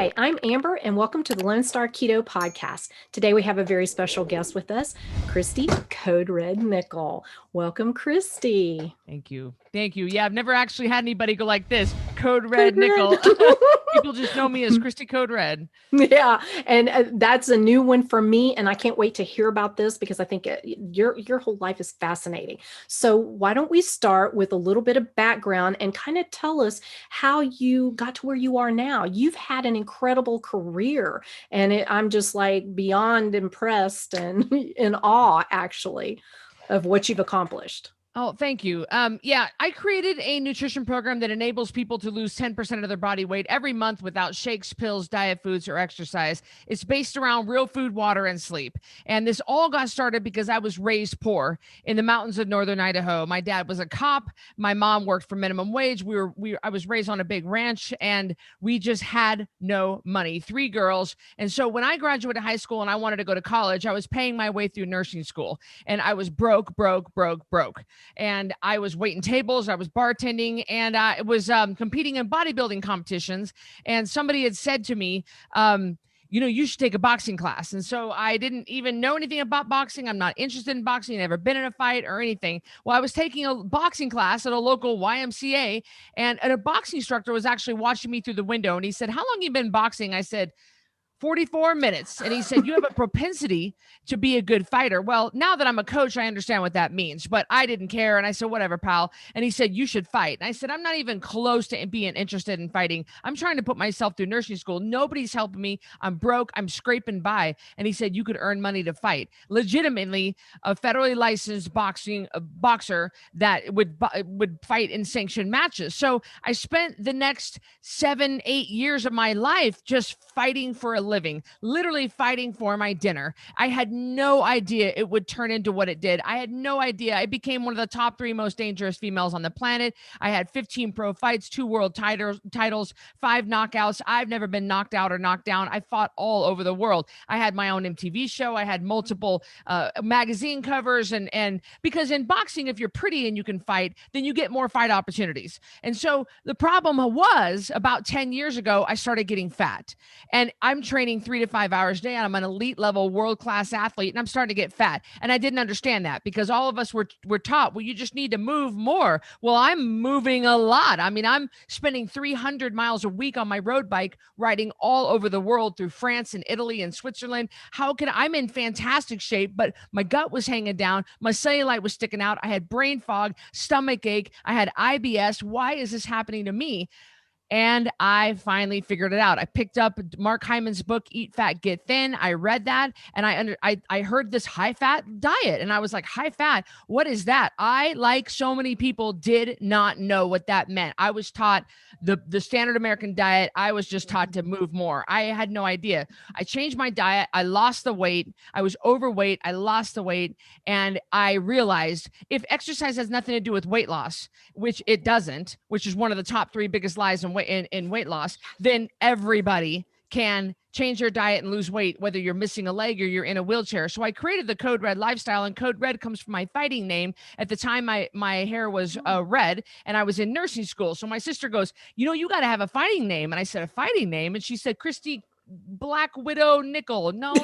Hi, I'm Amber, and welcome to the Lone Star Keto Podcast. Today we have a very special guest with us, Cristy CodeRed Nickel. Welcome, Cristy. Thank you. Thank you. Yeah, I've never actually had anybody go like this. Code Code Red Nickel. Red. People just know me as Cristy Code Red. Yeah, and that's a new one for me, and I can't wait to hear about this because I think your whole life is fascinating. So why don't we start with a little bit of background and kind of tell us how you got to where you are now? You've had an incredible career, and I'm just like beyond impressed and in awe, actually, of what you've accomplished. Oh, thank you. Yeah, I created a nutrition program that enables people to lose 10% of their body weight every month without shakes, pills, diet foods, or exercise. It's based around real food, water, and sleep. And this all got started because I was raised poor in the mountains of northern Idaho. My dad was a cop. My mom worked for minimum wage. I was raised on a big ranch, and we just had no money. 3 girls. And so when I graduated high school and I wanted to go to college, I was paying my way through nursing school, and I was broke. And I was waiting tables, I was bartending, and I was competing in bodybuilding competitions. And somebody had said to me, you should take a boxing class. And so I didn't even know anything about boxing. I'm not interested in boxing, never been in a fight or anything. Well, I was taking a boxing class at a local YMCA, and a boxing instructor was actually watching me through the window. And he said, "How long have you been boxing?" I said, 44 minutes. And he said, "You have a propensity to be a good fighter." Well, now that I'm a coach, I understand what that means, but I didn't care. And I said, "Whatever, pal." And he said, "You should fight." And I said, "I'm not even close to being interested in fighting. I'm trying to put myself through nursing school. Nobody's helping me. I'm broke. I'm scraping by." And he said, "You could earn money to fight." Legitimately, a federally licensed boxer that would fight in sanctioned matches. So I spent the next 7, 8 years of my life just fighting for a living, literally fighting for my dinner. I had no idea it would turn into what it did. I had no idea. I became one of the top 3 most dangerous females on the planet. I had 15 pro fights, 2 world titles, 5 knockouts. I've never been knocked out or knocked down. I fought all over the world. I had my own MTV show. I had multiple magazine covers. And because in boxing, if you're pretty and you can fight, then you get more fight opportunities. And so the problem was about 10 years ago, I started getting fat. And I'm training 3 to 5 hours a day, and I'm an elite level world-class athlete, and I'm starting to get fat. And I didn't understand that because all of us were taught, well, you just need to move more. Well, I'm moving a lot. I mean, I'm spending 300 miles a week on my road bike, riding all over the world through France and Italy and Switzerland. I'm in fantastic shape, but my gut was hanging down. My cellulite was sticking out. I had brain fog, stomach ache. I had IBS. Why is this happening to me? And I finally figured it out. I picked up Mark Hyman's book, Eat Fat, Get Thin. I read that, and I heard this high fat diet, and I was like, high fat, what is that? I, like so many people, did not know what that meant. I was taught the standard American diet. I was just taught to move more. I had no idea. I changed my diet. I lost the weight. I was overweight. I lost the weight, and I realized if exercise has nothing to do with weight loss, which it doesn't, which is one of the top 3 biggest lies in weight loss, then everybody can change their diet and lose weight, whether you're missing a leg or you're in a wheelchair. So I created the Code Red lifestyle, and Code Red comes from my fighting name. At the time, my hair was red, and I was in nursing school. So my sister goes, "You got to have a fighting name." And I said, "A fighting name?" And she said, "Cristy Black Widow Nickel." No.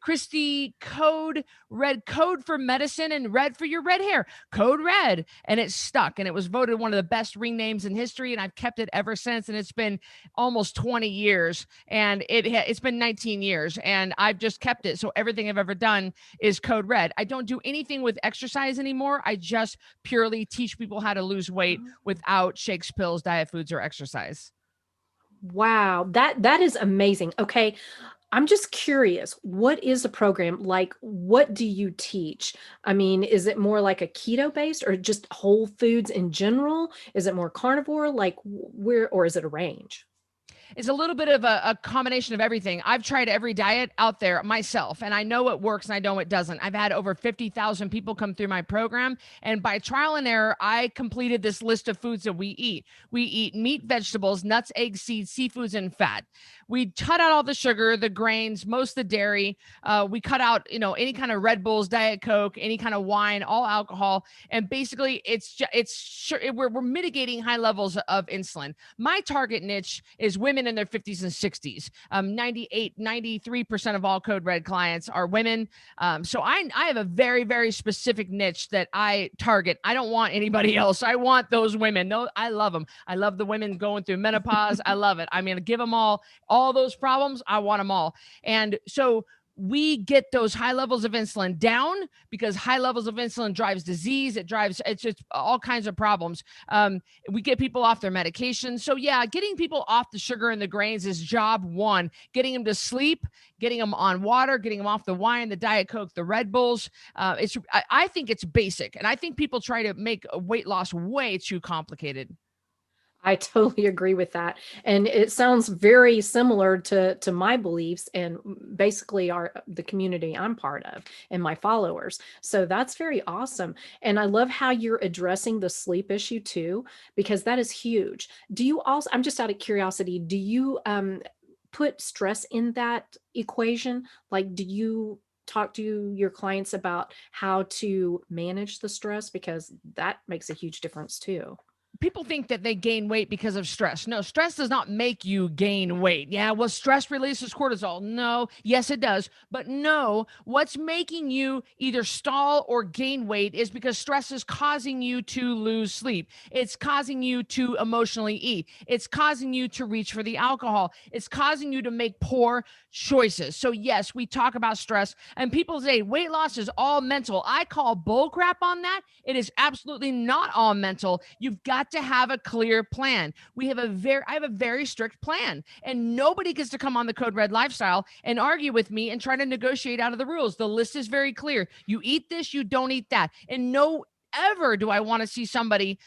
Cristy Code Red, code for medicine and red for your red hair. Code Red. And it stuck, and it was voted one of the best ring names in history, and I've kept it ever since. And it's been almost 20 years, and it's been 19 years, and I've just kept it. So everything I've ever done is Code Red. I don't do anything with exercise anymore. I just purely teach people how to lose weight without shakes, pills, diet foods, or exercise. Wow, that is amazing. Okay, I'm just curious, what is the program like? What do you teach? I mean, is it more like a keto based or just whole foods in general? Is it more carnivore? Like or is it a range? Is a little bit of a combination of everything. I've tried every diet out there myself, and I know what works and I know what doesn't. I've had over 50,000 people come through my program, and by trial and error, I completed this list of foods that we eat. We eat meat, vegetables, nuts, eggs, seeds, seafoods, and fat. We cut out all the sugar, the grains, most of the dairy. We cut out, any kind of Red Bulls, Diet Coke, any kind of wine, all alcohol, and basically, we're mitigating high levels of insulin. My target niche is women women in their 50s and 60s. 93% of all CodeRed clients are women. So I have a very, very specific niche that I target. I don't want anybody else. I want those women. No, I love them. I love the women going through menopause. I love it. I'm going to give them all those problems. I want them all. And so we get those high levels of insulin down, because high levels of insulin drives disease. It's just all kinds of problems. We get people off their medication. So yeah, getting people off the sugar and the grains is job one. Getting them to sleep, getting them on water, getting them off the wine, the Diet Coke, the Red Bulls. I think it's basic. And I think people try to make weight loss way too complicated. I totally agree with that. And it sounds very similar to my beliefs and basically the community I'm part of and my followers. So that's very awesome. And I love how you're addressing the sleep issue too, because that is huge. Do you also, I'm just out of curiosity, do you put stress in that equation? Like, do you talk to your clients about how to manage the stress? Because that makes a huge difference too. People think that they gain weight because of stress. No, stress does not make you gain weight. Yeah, well, stress releases cortisol. No, yes, it does. But no, what's making you either stall or gain weight is because stress is causing you to lose sleep. It's causing you to emotionally eat. It's causing you to reach for the alcohol. It's causing you to make poor choices. So yes, we talk about stress, and people say weight loss is all mental. I call bull crap on that. It is absolutely not all mental. You've got to have a clear plan. I have a very strict plan, and nobody gets to come on the CodeRed lifestyle and argue with me and try to negotiate out of the rules. The list is very clear. You eat this, you don't eat that. And no ever do I want to see somebody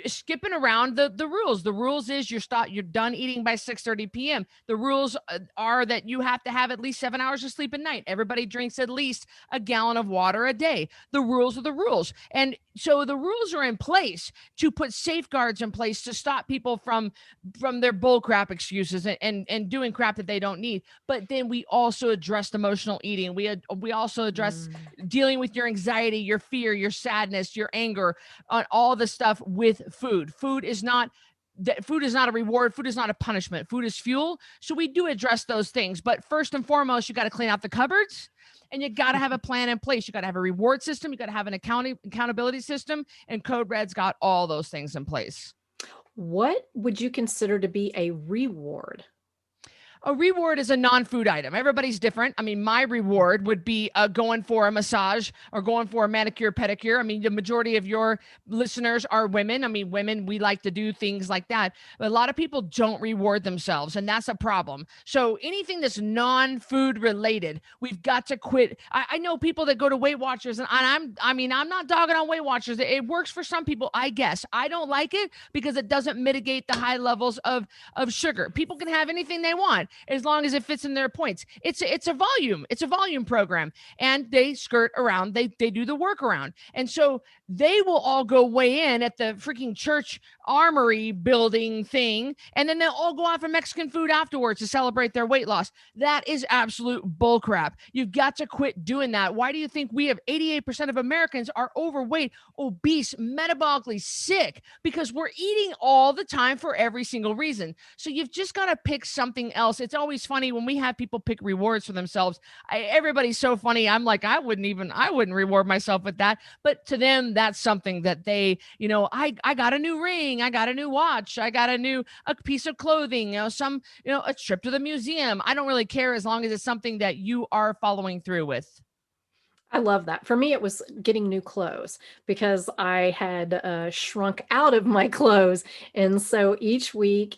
skipping around the rules. The rules is you're done eating by 6:30 p.m. The rules are that you have to have at least 7 hours of sleep a night. Everybody drinks at least a gallon of water a day. The rules are the rules. And so the rules are in place to put safeguards in place to stop people from their bull crap excuses and doing crap that they don't need. But then we also address emotional eating. We also address dealing with your anxiety, your fear, your sadness, your anger, on all the stuff with food. Food is not a reward. Food is not a punishment. Food is fuel. So we do address those things. But first and foremost, you got to clean out the cupboards, and you got to have a plan in place. You got to have a reward system. You got to have an accountability system, and CodeRed's got all those things in place. What would you consider to be a reward? A reward is a non-food item. Everybody's different. I mean, my reward would be going for a massage or going for a manicure, pedicure. I mean, the majority of your listeners are women. I mean, women, we like to do things like that. But a lot of people don't reward themselves, and that's a problem. So anything that's non-food related, we've got to quit. I know people that go to Weight Watchers, and I'm not dogging on Weight Watchers. It works for some people, I guess. I don't like it because it doesn't mitigate the high levels of sugar. People can have anything they want as long as it fits in their points. It's a volume program, and they skirt around. They do the workaround. And so they will all go weigh in at the freaking church armory building thing, and then they'll all go out for Mexican food afterwards to celebrate their weight loss. That is absolute bullcrap. You've got to quit doing that. Why do you think we have 88% of Americans are overweight, obese, metabolically sick? Because we're eating all the time for every single reason. So you've just got to pick something else. It's always funny when we have people pick rewards for themselves. Everybody's so funny. I'm like, I wouldn't reward myself with that. But to them, that's something that they, I got a new ring. I got a new watch. I got a piece of clothing, a trip to the museum. I don't really care as long as it's something that you are following through with. I love that. For me, it was getting new clothes because I had shrunk out of my clothes. And so each week,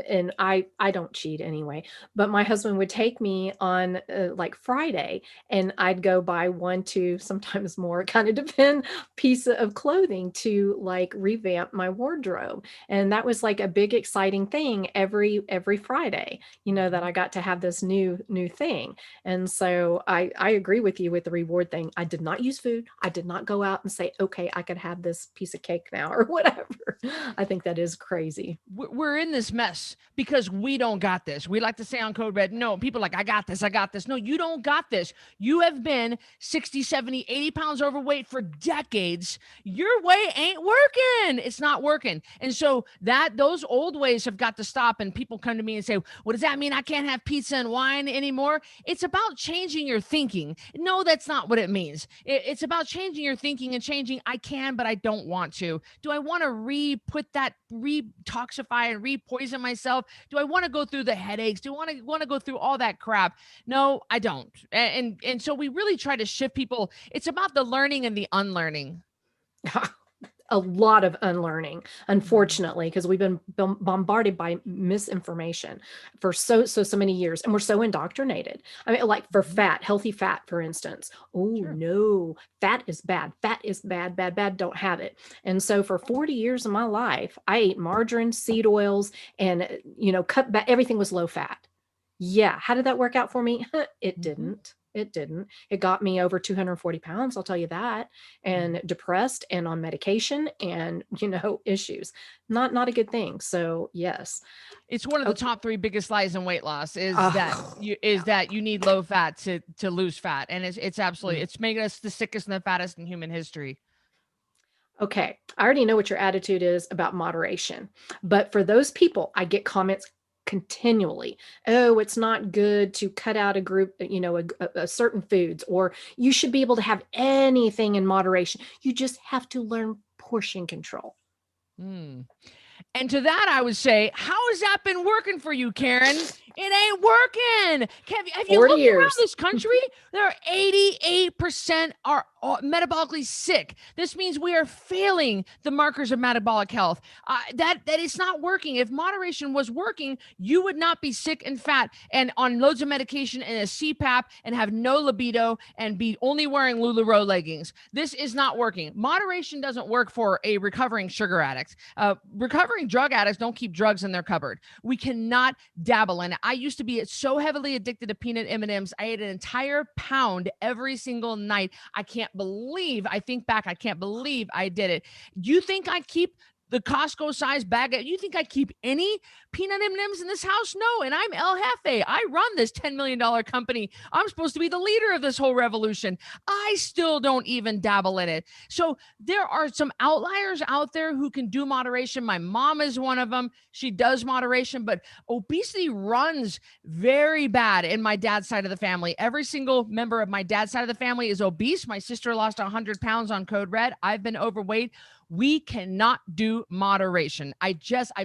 and I don't cheat anyway, but my husband would take me on like Friday, and I'd go buy 1, 2, sometimes more, kind of depend, piece of clothing to like revamp my wardrobe. And that was like a big exciting thing every Friday, that I got to have this new thing. And so I agree with you with the reward thing. I did not use food. I did not go out and say, okay, I could have this piece of cake now or whatever. I think that is crazy. We're in this mess us because we don't got this. We like to say on CodeRed, no, people are like, I got this, I got this. No, you don't got this. You have been 60, 70, 80 pounds overweight for decades. Your way ain't working. It's not working. And so those old ways have got to stop. And people come to me and say, what does that mean? I can't have pizza and wine anymore. It's about changing your thinking. No, that's not what it means. It's about changing your thinking and changing, I can, but I don't want to. Do I want to re-toxify and re-poison myself? Do I want to go through the headaches? Do I want to go through all that crap? No, I don't. And so we really try to shift people. It's about the learning and the unlearning. A lot of unlearning, unfortunately, because we've been bombarded by misinformation for so many years, and we're so indoctrinated. I mean, like for fat, healthy fat, for instance. Oh, sure. No, fat is bad. Fat is bad, bad, bad. Don't have it. And so for 40 years of my life, I ate margarine, seed oils, and, cut back. Everything was low fat. Yeah. How did that work out for me? It didn't. It didn't. It got me over 240 pounds, I'll tell you that, and depressed and on medication and, issues. Not a good thing. So yes. It's one of the top 3 biggest lies in weight loss is that you need low fat to lose fat. And it's absolutely, it's making us the sickest and the fattest in human history. Okay. I already know what your attitude is about moderation, but for those people, I get comments continually. Oh, it's not good to cut out a group, a certain foods, or you should be able to have anything in moderation. You just have to learn portion control. And to that, I would say, how has that been working for you, Karen? It ain't working. Have you looked around this country? There are 88% are metabolically sick. This means we are failing the markers of metabolic health. That is not working. If moderation was working, you would not be sick and fat and on loads of medication and a CPAP and have no libido and be only wearing LuLaRoe leggings. This is not working. Moderation doesn't work for a recovering sugar addict. Recovering drug addicts don't keep drugs in their cupboard. We cannot dabble in it. I used to be so heavily addicted to peanut M&Ms. I ate an entire pound every single night. I can't believe I did it. Do you think I keep the Costco size bag? You think I keep any peanut M&Ms in this house? No. And I'm El Jefe. I run this $10 million company. I'm supposed to be the leader of this whole revolution. I still don't even dabble in it. So there are some outliers out there who can do moderation. My mom is one of them. She does moderation, but obesity runs very bad in my dad's side of the family. Every single member of my dad's side of the family is obese. My sister lost 100 pounds on CodeRed. I've been overweight. We cannot do moderation. I've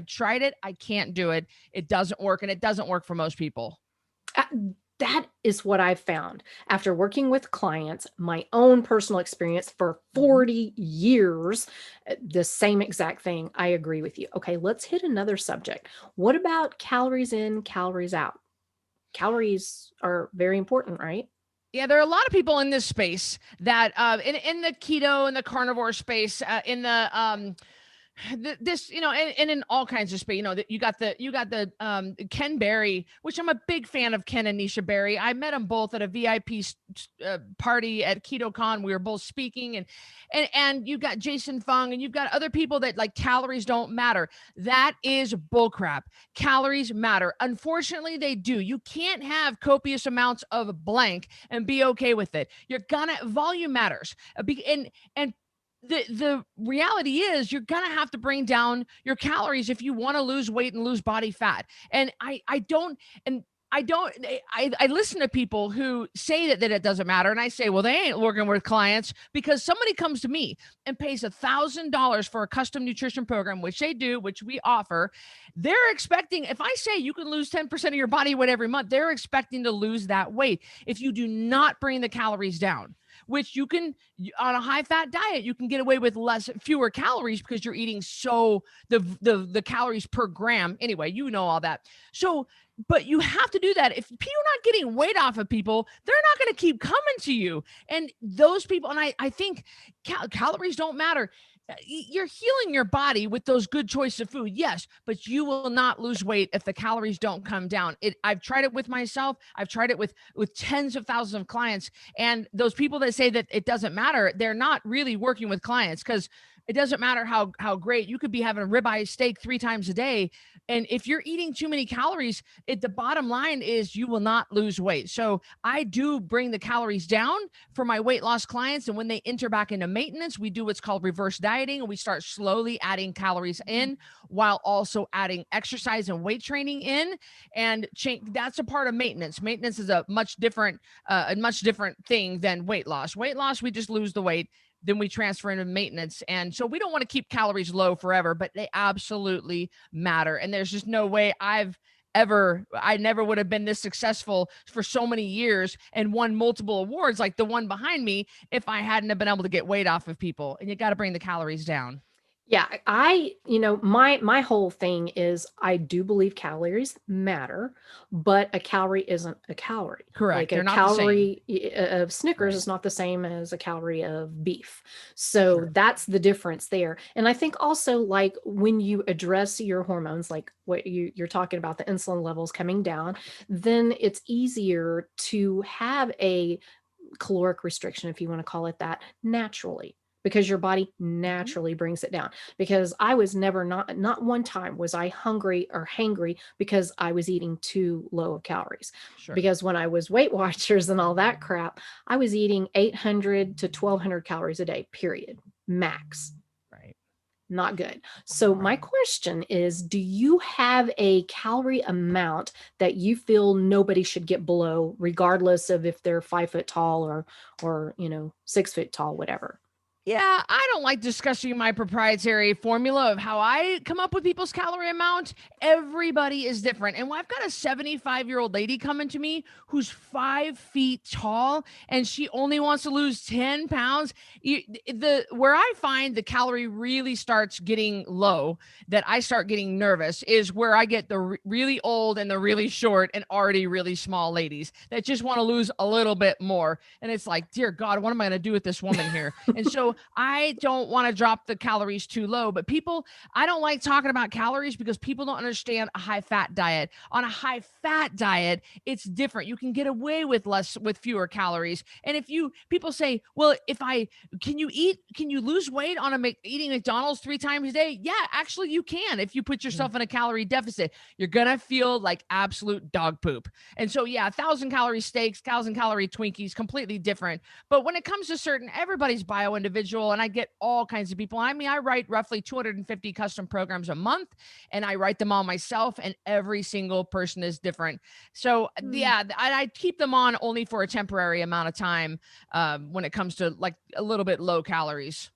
tried it. I can't do it. It doesn't work. And it doesn't work for most people. That is what I've found after working with clients, my own personal experience for 40 years, the same exact thing. I agree with you. Okay, let's hit another subject. What about calories in, calories out? Calories are very important, right? Yeah, there are a lot of people in this space that in the keto and the carnivore space, in the this, and in all kinds of space, that you got the Ken Berry, which I'm a big fan of. Ken and Nisha Berry. I met them both at a VIP party at KetoCon. We were both speaking, and you've got Jason Fung, and you've got other people that like calories don't matter. That is bullcrap. Calories matter. Unfortunately, they do. You can't have copious amounts of blank and be okay with it. Volume matters. And the reality is you're going to have to bring down your calories if you want to lose weight and lose body fat. And I listen to people who say that it doesn't matter. And I say, well, they ain't working with clients because somebody comes to me and pays $1,000 for a custom nutrition program, which they do, which we offer. They're expecting, if I say you can lose 10% of your body weight every month, they're expecting to lose that weight. If you do not bring the calories down, which you can, on a high fat diet, you can get away with fewer calories because you're eating the calories per gram. Anyway, all that. So, but you have to do that. If people are not getting weight off of people, they're not going to keep coming to you. And those people, and I think calories don't matter. You're healing your body with those good choices of food. Yes, but you will not lose weight if the calories don't come down. I've tried it with myself. I've tried it with tens of thousands of clients. And those people that say that it doesn't matter, they're not really working with clients, because it doesn't matter how great you could be having a ribeye steak 3 times a day. And if you're eating too many calories, the bottom line is you will not lose weight. So I do bring the calories down for my weight loss clients. And when they enter back into maintenance, we do what's called reverse dieting, and we start slowly adding calories in while also adding exercise and weight training in. And that's a part of maintenance. Maintenance is a much different thing than weight loss. Weight loss, we just lose the weight, then we transfer into maintenance. And so we don't want to keep calories low forever, but they absolutely matter. And there's just no way I never would have been this successful for so many years and won multiple awards like the one behind me if I hadn't have been able to get weight off of people. And you got to bring the calories down. Yeah, my whole thing is I do believe calories matter, but a calorie isn't a calorie. Correct. Like They're a not calorie of Snickers Right. is not the same as a calorie of beef. So Sure. that's the difference there. And I think also like when you address your hormones, like what you're talking about, the insulin levels coming down, then it's easier to have a caloric restriction, if you want to call it that, naturally, because your body naturally brings it down. Because I was never, not one time was I hungry or hangry because I was eating too low of calories. Sure. Because when I was Weight Watchers and all that crap, I was eating 800 to 1200 calories a day, period, max. Right. Not good. So my question is, do you have a calorie amount that you feel nobody should get below, regardless of if they're 5 foot tall or 6 foot tall, whatever? Yeah, I don't like discussing my proprietary formula of how I come up with people's calorie amount. Everybody is different. And I've got a 75-year-old lady coming to me who's 5 feet tall and she only wants to lose 10 pounds. Where I find the calorie really starts getting low, that I start getting nervous, is where I get the really old and the really short and already really small ladies that just want to lose a little bit more. And it's like, dear God, what am I going to do with this woman here? And so I don't want to drop the calories too low, but I don't like talking about calories because people don't understand a high fat diet. On a high fat diet, it's different. You can get away with fewer calories. And people say, well, can you lose weight on eating McDonald's 3 times a day? Yeah, actually you can. If you put yourself in a calorie deficit, you're going to feel like absolute dog poop. And so, yeah, 1,000-calorie steaks, 1,000-calorie Twinkies, completely different. But when it comes to everybody's bio-individual, and I get all kinds of people. I mean, I write roughly 250 custom programs a month, and I write them all myself, and every single person is different. So yeah, I keep them on only for a temporary amount of time when it comes to like a little bit low calories.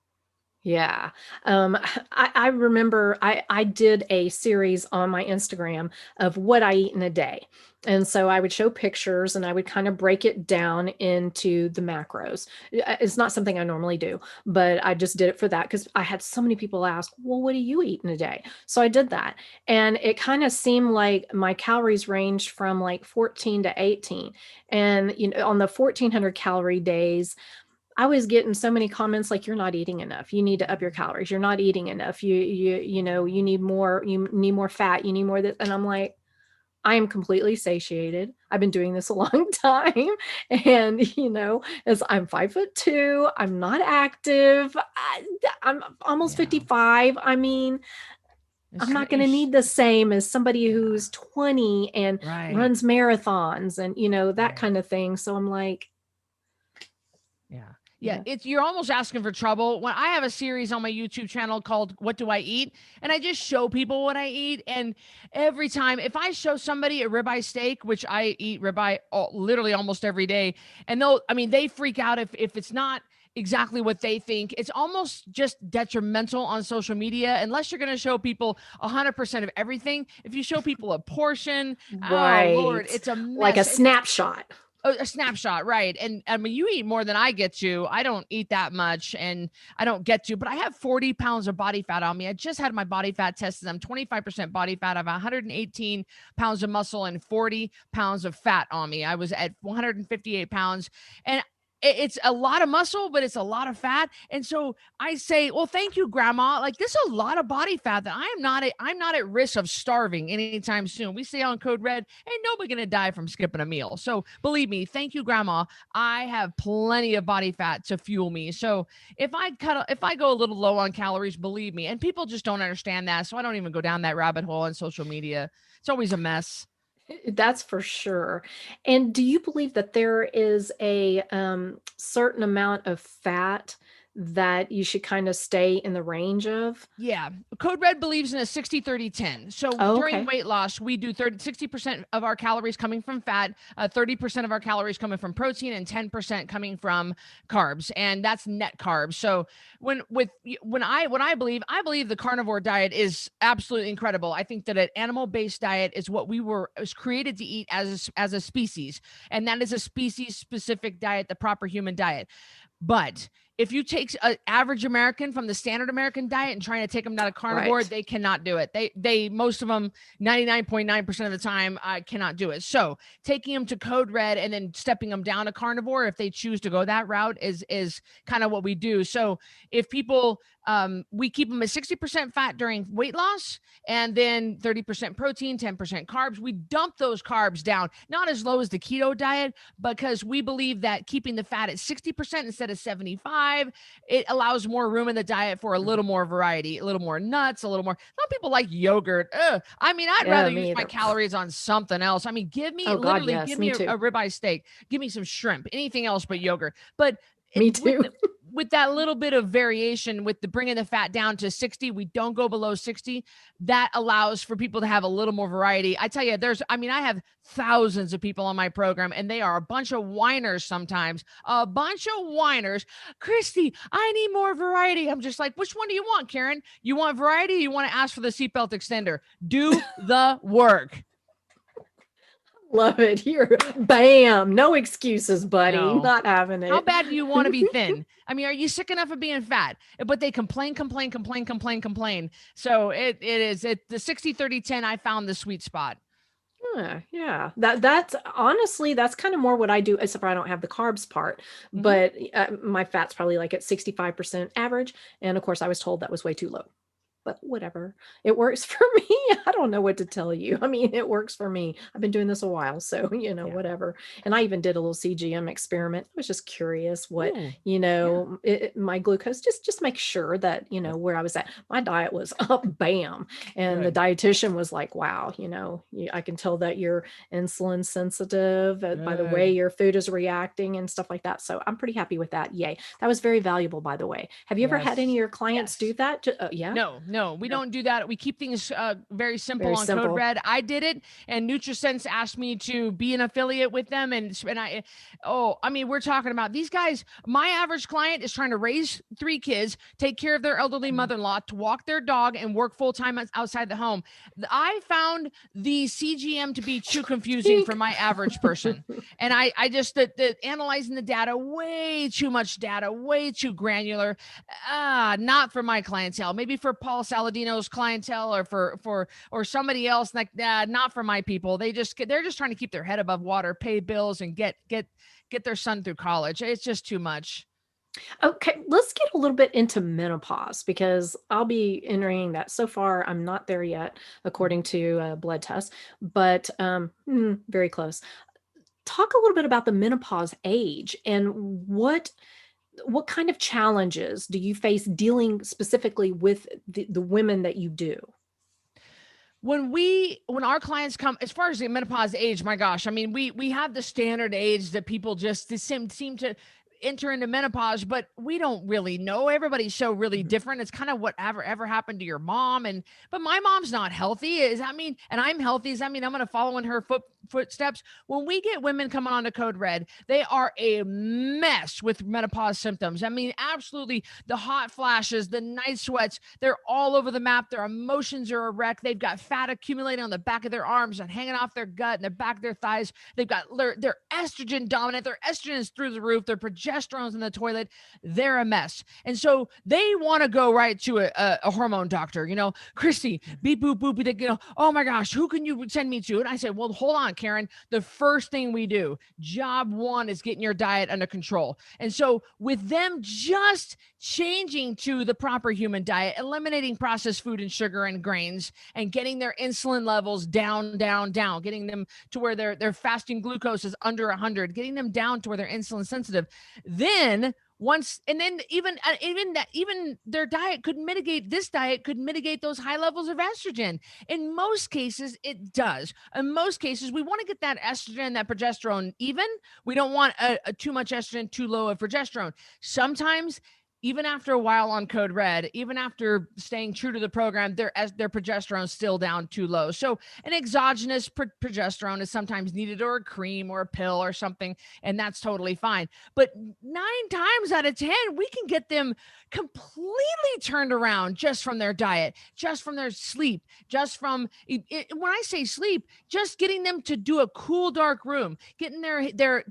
Yeah. I remember I did a series on my Instagram of what I eat in a day. And so I would show pictures and I would kind of break it down into the macros. It's not something I normally do, but I just did it for that because I had so many people ask, well, what do you eat in a day? So I did that. And it kind of seemed like my calories ranged from like 14 to 18. And on the 1400 calorie days, I was getting so many comments like, you're not eating enough. You need to up your calories. You're not eating enough. You need more fat. You need more that. And I'm like, I am completely satiated. I've been doing this a long time. And, as I'm 5'2", I'm not active. I'm almost 55. I mean, I'm not going to need the same as somebody who's 20 and runs marathons and, that kind of thing. So I'm like, yeah, you're almost asking for trouble. When I have a series on my YouTube channel called What Do I Eat? And I just show people what I eat. And every time, if I show somebody a ribeye steak, which I eat ribeye literally almost every day, and they freak out if it's not exactly what they think. It's almost just detrimental on social media unless you're going to show people 100% of everything. If you show people a portion, right. Oh Lord, it's a mess. Like a snapshot. A snapshot, right? And I mean, you eat more than I get to. I don't eat that much, and I don't get to. But I have 40 pounds of body fat on me. I just had my body fat tested. I'm 25% body fat. I have 118 pounds of muscle and 40 pounds of fat on me. I was at 158 pounds, and it's a lot of muscle, but it's a lot of fat. And so I say, well, thank you, grandma. Like, this is a lot of body fat that I'm not at risk of starving anytime soon. We say on Code Red, ain't nobody gonna die from skipping a meal. So believe me, thank you, grandma. I have plenty of body fat to fuel me. So if I go a little low on calories, believe me, and people just don't understand that. So I don't even go down that rabbit hole on social media. It's always a mess. That's for sure. And do you believe that there is a certain amount of fat that you should kind of stay in the range of? Yeah. Code Red believes in a 60-30-10. So Oh, during okay. weight loss, we do 60% of our calories coming from fat, 30% of our calories coming from protein, and 10% coming from carbs. And that's net carbs. So when I believe the carnivore diet is absolutely incredible. I think that an animal-based diet is what was created to eat as a species. And that is a species specific diet, the proper human diet. But if you take an average American from the standard American diet and trying to take them down to carnivore, Right. they cannot do it. They most of them, 99.9% of the time, cannot do it. So taking them to Code Red and then stepping them down to carnivore, if they choose to go that route, is kind of what we do. So if people, we keep them at 60% fat during weight loss, and then 30% protein, 10% carbs. We dump those carbs down, not as low as the keto diet, because we believe that keeping the fat at 60% instead of 75, it allows more room in the diet for a Mhm. little more variety, a little more nuts, a little more. Some people like yogurt. Ugh. I mean, I'd Yeah, rather use me my either. calories on something else. I mean, Oh God, give yes, me me a too. ribeye steak, give me some shrimp, anything else but yogurt. But Me with too. with that little bit of variation, with the bringing the fat down to 60, we don't go below 60. That allows for people to have a little more variety. I tell you, I have thousands of people on my program, and they are a bunch of whiners sometimes, a bunch of whiners. Cristy, I need more variety. I'm just like, which one do you want, Karen? You want variety? You want to ask for the seatbelt extender? Do the work. Love it. Here, bam. No excuses, buddy. No. Not having How it. bad do you want to be thin? I mean, are you sick enough of being fat? But they complain. So the 60-30-10, I found the sweet spot. Yeah. That's honestly, that's kind of more what I do, except for I don't have the carbs part. Mhm. But my fat's probably like at 65% average. And of course, I was told that was way too low. But whatever. It works for me. I don't know what to tell you. I mean, it works for me. I've been doing this a while, so, Yeah. whatever. And I even did a little CGM experiment. I was just curious what, Ooh. Yeah. my glucose, just make sure that, where I was at. My diet was up, bam. And the Good. dietitian was like, wow, I can tell that you're insulin sensitive by the way Good. your food is reacting and stuff like that. So I'm pretty happy with that. Yay. That was very valuable, by the way. Have you ever had any Yes. of your clients do Yes. that? Yeah. No, we No, don't do that. We keep things very simple very on Code simple. Red. I did it, and NutriSense asked me to be an affiliate with them, I mean, we're talking about these guys. My average client is trying to raise 3 kids, take care of their elderly Mm. mother-in-law, to walk their dog, and work full time outside the home. I found the CGM to be too confusing for Think. my average person, and I just the analyzing the data, way too much data, way too granular. Not for my clientele. Maybe for Paul Saladino's clientele, or or somebody else. Like, not for my people. They're just trying to keep their head above water, pay bills, and get their son through college. It's just too much. Okay, let's get a little bit into menopause because I'll be entering that. So far, I'm not there yet, Mhm. according to blood tests, but very close. Talk a little bit about the menopause age and what kind of challenges do you face dealing specifically with the women that you do? When our clients come, as far as the menopause age, my gosh, I mean, we have the standard age that people just seem to enter into menopause, but we don't really know. Everybody's so really Mhm. different. It's kind of whatever ever happened to your mom. And but my mom's not healthy. Is that mean, and I'm healthy? Does that mean I'm gonna follow in her footsteps? When we get women coming on to Code Red, they are a mess with menopause symptoms. I mean, absolutely, the hot flashes, the night sweats, they're all over the map. Their emotions are a wreck. They've got fat accumulating on the back of their arms and hanging off their gut and the back of their thighs. They're estrogen dominant. Their estrogen is through the roof. They're projecting progesterone's in the toilet, they're a mess. And so they want to go right to a hormone doctor, Cristy, beep, boop, boop, oh my gosh, who can you send me to? And I said, well, hold on, Karen. The first thing we do, job one, is getting your diet under control. And so with them just changing to the proper human diet, eliminating processed food and sugar and grains, and getting their insulin levels down, getting them to where their fasting glucose is under 100, getting them down to where they're insulin sensitive. Then even their diet could mitigate, this diet could mitigate those high levels of estrogen. In most cases, it does. In most cases, we want to get that estrogen, that progesterone even. We don't want a too much estrogen, too low of progesterone. Sometimes, even after a while on CodeRed, even after staying true to the program, their progesterone is still down too low. So an exogenous progesterone is sometimes needed, or a cream or a pill or something, and that's totally fine. But 9 times out of 10, we can get them completely turned around just from their diet, just from their sleep, just from when I say sleep, just getting them to do a cool, dark room, getting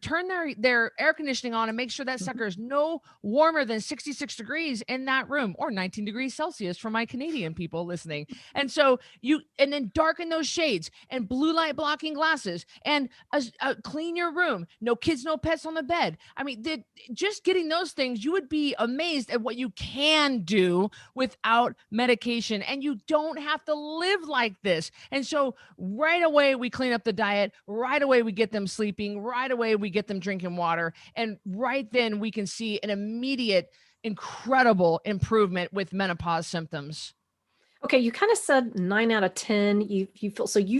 turn their air conditioning on and make sure that sucker is no warmer than 66 degrees in that room, or 19 degrees Celsius for my Canadian people listening. And so and then darken those shades, and blue light blocking glasses, and clean your room. No kids, no pets on the bed. I mean, just getting those things, you would be amazed at what you can do without medication. And you don't have to live like this. And so right away, we clean up the diet. Right away, we get them sleeping. Right away, we get them drinking water. And right then we can see an immediate, incredible improvement with menopause symptoms. Okay, you kind of said 9 out of 10. You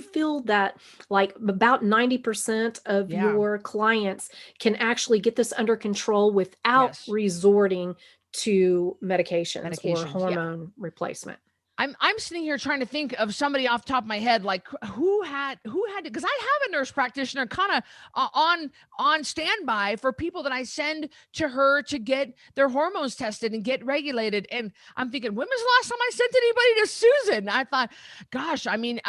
feel that like about 90% of your clients can actually get this under control without resorting to medications or hormone replacement. I'm sitting here trying to think of somebody off the top of my head, like who had to, because I have a nurse practitioner kind of on standby for people that I send to her to get their hormones tested and get regulated. And I'm thinking, when was the last time I sent anybody to Susan? I thought, gosh, I mean,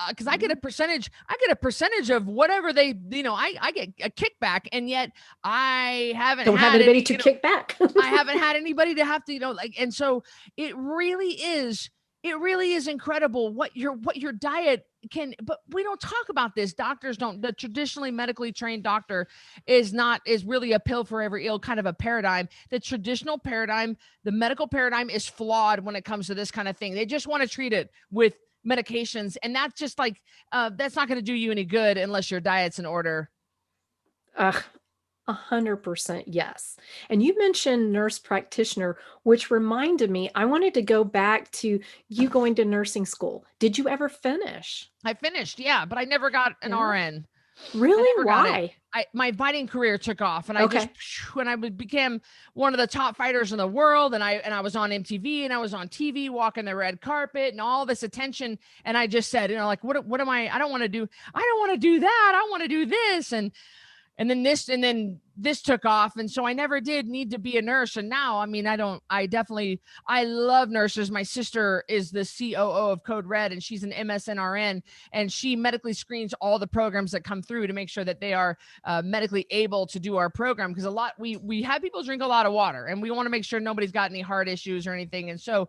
because I get a percentage of whatever they, I get a kickback, and yet I don't have anybody to kick back. I haven't had anybody to have to, and so it really is incredible what your diet can, but we don't talk about this. Doctors don't. The traditionally medically trained doctor is really a pill for every ill kind of a paradigm. The traditional paradigm, the medical paradigm, is flawed when it comes to this kind of thing. They just want to treat it with medications, and that's just like that's not going to do you any good unless your diet's in order. 100% yes. And you mentioned nurse practitioner, which reminded me, I wanted to go back to you going to nursing school. Did you ever finish? I finished, yeah, but I never got an RN. Really? Why? My fighting career took off, and I became one of the top fighters in the world. And I was on MTV, and I was on TV, walking the red carpet, and all this attention. And I just said, like, what am I don't want to do that. I want to do this. And then this took off. And so I never did need to be a nurse. And now, I mean, I love nurses. My sister is the COO of CodeRed, and she's an MSNRN, and she medically screens all the programs that come through to make sure that they are medically able to do our program. Because we have people drink a lot of water, and we want to make sure nobody's got any heart issues or anything. And so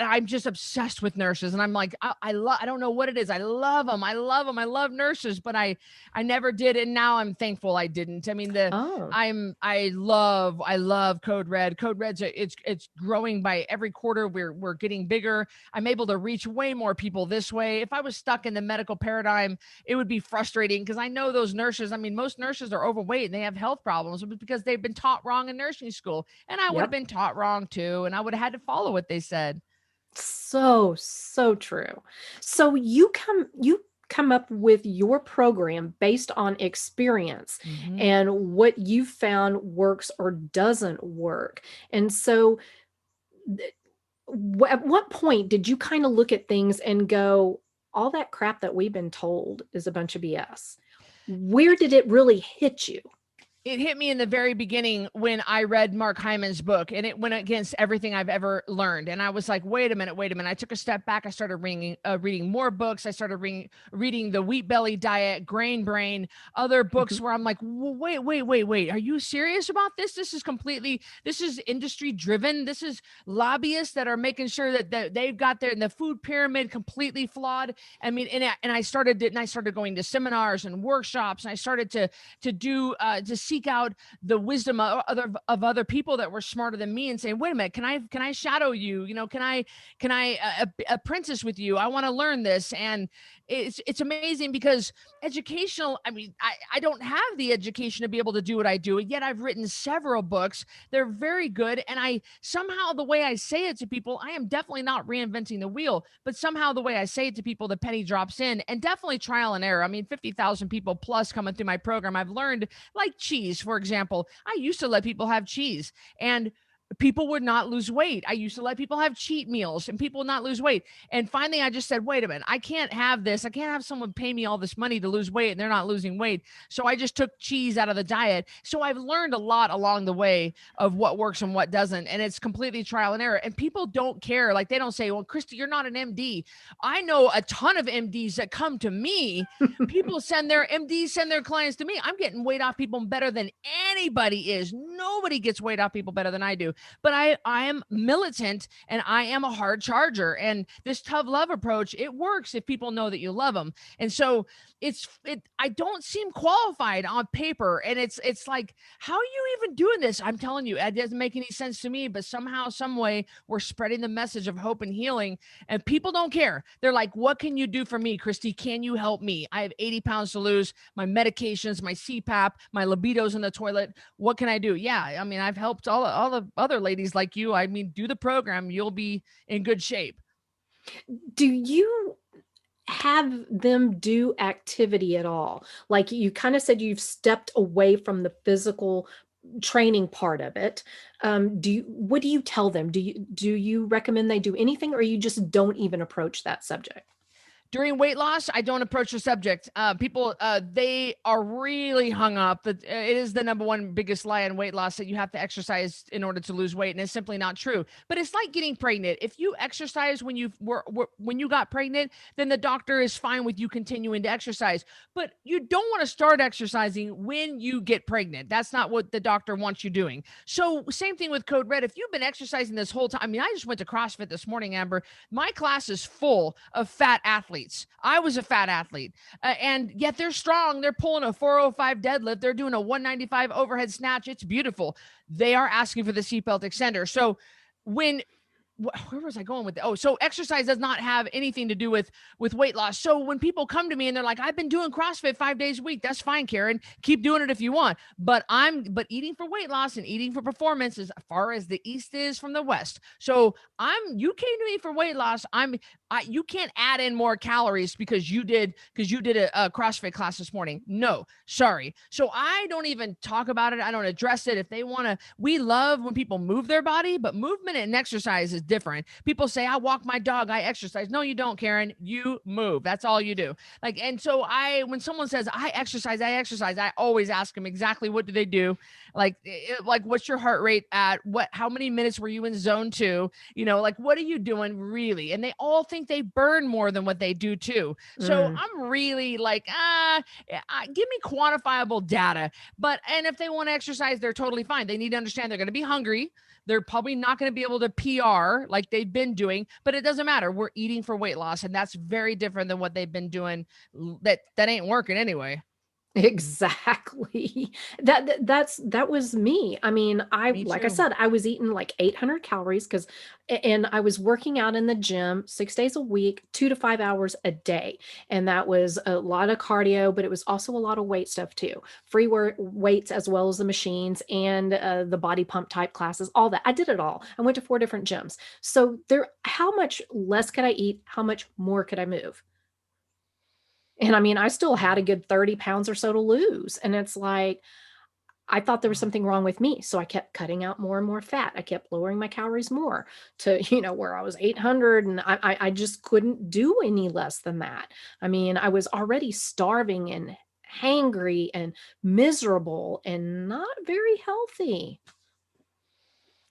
I'm just obsessed with nurses, and I'm like, I don't know what it is. I love them. I love nurses, but I never did. And now I'm thankful I didn't. I mean, I love CodeRed. CodeRed's it's growing by every quarter. We're getting bigger. I'm able to reach way more people this way. If I was stuck in the medical paradigm, it would be frustrating, because I know those nurses. I mean, most nurses are overweight and they have health problems because they've been taught wrong in nursing school. And I would have been taught wrong too. And I would have had to follow what they said. So true. So you come up with your program based on experience and what you found works or doesn't work. And so at what point did you kind of look at things and go, all that crap that we've been told is a bunch of BS? Where did it really hit you? It hit me in the very beginning when I read Mark Hyman's book, and it went against everything I've ever learned. And I was like, wait a minute, wait a minute. I took a step back. I started reading more books. I started reading the Wheat Belly Diet, Grain Brain, other books where I'm like, wait, wait, wait, wait. Are you serious about this? This is industry driven. This is lobbyists that are making sure that they've got the food pyramid completely flawed. I mean, and I started going to seminars and workshops, and I started to seek out the wisdom of other people that were smarter than me and saying, wait a minute, can I shadow you? Can I apprentice with you? I want to learn this. And it's amazing because educational, I mean, I don't have the education to be able to do what I do. And yet I've written several books. They're very good. And I somehow, the way I say it to people, I am definitely not reinventing the wheel, but somehow the way I say it to people, the penny drops in, and definitely trial and error. I mean, 50,000 people plus coming through my program. I've learned, like cheese, for example. I used to let people have cheese and people would not lose weight. I used to let people have cheat meals and people would not lose weight. And finally, I just said, wait a minute, I can't have this. I can't have someone pay me all this money to lose weight and they're not losing weight. So I just took cheese out of the diet. So I've learned a lot along the way of what works and what doesn't. And it's completely trial and error. And people don't care. Like, they don't say, well, Cristy, you're not an MD. I know a ton of MDs that come to me. People send their clients to me. I'm getting weight off people better than anybody is. Nobody gets weight off people better than I do. But I am militant and I am a hard charger. And this tough love approach, it works if people know that you love them. And so I don't seem qualified on paper. And it's like, how are you even doing this? I'm telling you, it doesn't make any sense to me, but somehow, some way we're spreading the message of hope and healing, and people don't care. They're like, what can you do for me, Cristy? Can you help me? I have 80 pounds to lose, my medications, my CPAP, my libido's in the toilet. What can I do? Yeah. I mean, I've helped all the other ladies like you. I mean, do the program, you'll be in good shape. Do you have them do activity at all? Like, you kind of said you've stepped away from the physical training part of it. What do you tell them? Do you recommend they do anything, or you just don't even approach that subject? During weight loss, I don't approach the subject. People, they are really hung up that it is the number one biggest lie in weight loss, that you have to exercise in order to lose weight, and it's simply not true. But it's like getting pregnant. If you exercise when you got pregnant, then the doctor is fine with you continuing to exercise. But you don't want to start exercising when you get pregnant. That's not what the doctor wants you doing. So same thing with CodeRed. If you've been exercising this whole time, I mean, I just went to CrossFit this morning, Amber. My class is full of fat athletes. I was a fat athlete, and yet they're strong. They're pulling a 405 deadlift. They're doing a 195 overhead snatch. It's beautiful. They are asking for the seatbelt extender. So where was I going with that? Oh, so exercise does not have anything to do with weight loss. So when people come to me and they're like, I've been doing CrossFit 5 days a week. That's fine, Karen. Keep doing it if you want. But eating for weight loss and eating for performance is as far as the East is from the West. So you came to me for weight loss. You can't add in more calories because you did a CrossFit class this morning. No, sorry. So I don't even talk about it. I don't address it. If they want to, we love when people move their body, but movement and exercise is different. People say, I walk my dog, I exercise. No, you don't, Karen. You move. That's all you do. Like, and so when someone says I exercise, I always ask them exactly what do they do? Like what's your heart rate at? How many minutes were you in zone 2? Like, what are you doing really? And they all think they burn more than what they do too. So I'm really like, give me quantifiable data. And if they want to exercise, they're totally fine. They need to understand they're going to be hungry. They're probably not going to be able to PR like they've been doing, but it doesn't matter. We're eating for weight loss, and that's very different than what they've been doing. That ain't working anyway. Exactly. That was me. I mean, like I said, I was eating like 800 calories and I was working out in the gym 6 days a week, 2 to 5 hours a day. And that was a lot of cardio, but it was also a lot of weight stuff too. Free weights, as well as the machines and the body pump type classes, all that. I did it all. I went to 4 different gyms. So how much less could I eat? How much more could I move? And I mean, I still had a good 30 pounds or so to lose. And it's like, I thought there was something wrong with me. So I kept cutting out more and more fat. I kept lowering my calories more to, where I was 800, and I just couldn't do any less than that. I mean, I was already starving and hangry and miserable and not very healthy.